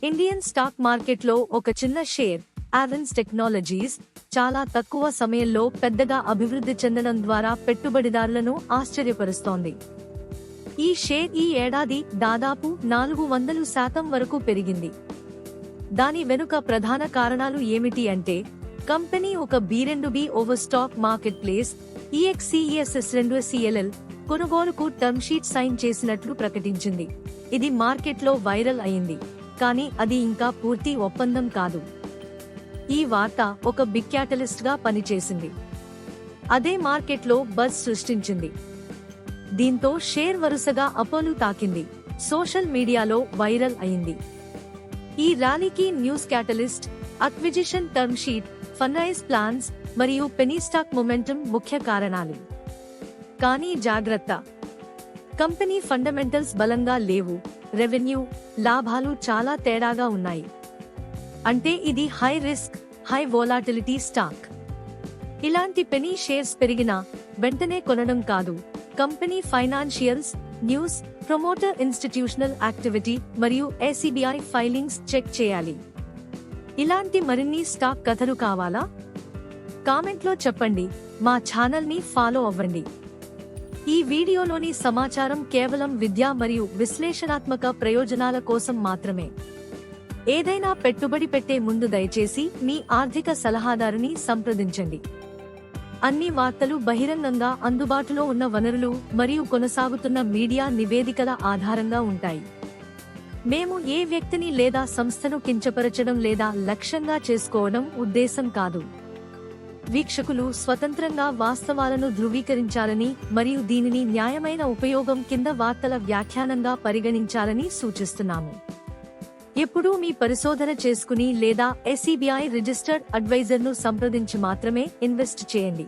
Indian stock మార్కెట్లో ఒక చిన్న షేర్, ఆవెన్స్ టెక్నాలజీస్, చాలా తక్కువ సమయంలో పెద్దగా అభివృద్ధి చెందడం ద్వారా పెట్టుబడిదారులను ఆశ్చర్యపరుస్తోంది. ఈ షేర్ ఈ ఏడాది దాదాపు 400% వరకు పెరిగింది. దాని వెనుక ప్రధాన కారణాలు ఏమిటి అంటే, కంపెనీ ఒక B2B over stock market place EXCESS2CLL కొనుగోలుకు టర్మ్ షీట్ సైన్ చేసినట్లు ప్రకటించింది. ఇది మార్కెట్లో వైరల్ అయింది, కానీ అది ఇంకా పూర్తి ఒప్పందం కాదు. ఈ వార్త ఒక బిగ్ క్యాటలిస్ట్ గా పనిచేసింది. అదే మార్కెట్లో బజ్ సృష్టించింది. దీంతో షేర్ వరుసగా అపోలు తాకింది, సోషల్ మీడియాలో వైరల్ అయింది. ఈ ర్యాలీకి news catalyst, acquisition term sheet, fundraise plans మరియు పెనీ స్టాక్ మొమెంటం ముఖ్య కారణాలు. కానీ జాగ్రత్త, కంపెనీ ఫండమెంటల్స్ బలంగా లేవు. రెవెన్యూ, లాభాలు చాలా తేడాగా ఉన్నాయి. అంటే ఇది high risk, high volatility stock. ఇలాంటి పెనీ షేర్స్ పెరిగినా వెంటనే కొనడం కాదు. Company financials, news, promoter institutional activity మరియు ACBI ఫైలింగ్స్ చెక్ చేయాలి. ఇలాంటి మరిన్ని స్టాక్ కథలు కావాలా? కామెంట్లో చెప్పండి. మా ఛానల్ని ఫాలో అవ్వండి. ఈ వీడియోలోని సమాచారం కేవలం విద్యా మరియు విశ్లేషణాత్మక ప్రయోజనాల కోసం మాత్రమే. ఏదైనా పెట్టుబడి పెట్టే ముందు దయచేసి మీ ఆర్థిక సలహాదారుని సంప్రదించండి. అన్ని వార్తలు బహిరంగంగా అందుబాటులో ఉన్న వనరులు మరియు కొనసాగుతున్న మీడియా నివేదికల ఆధారంగా ఉంటాయి. మేము ఏ వ్యక్తిని లేదా సంస్థను కించపరచడం లేదా లక్ష్యంగా చేసుకోవడం ఉద్దేశం కాదు. వీక్షకులు స్వతంత్రంగా వాస్తవాలను ధృవీకరించాలని మరియు దీనిని న్యాయమైన ఉపయోగం కింద వార్తల వ్యాఖ్యానంగా పరిగణించాలని సూచిస్తున్నాము. ఎప్పుడూ మీ పరిశోధన చేసుకుని లేదా ACBI రిజిస్టర్డ్ అడ్వైజర్ను సంప్రదించి మాత్రమే ఇన్వెస్ట్ చేయండి.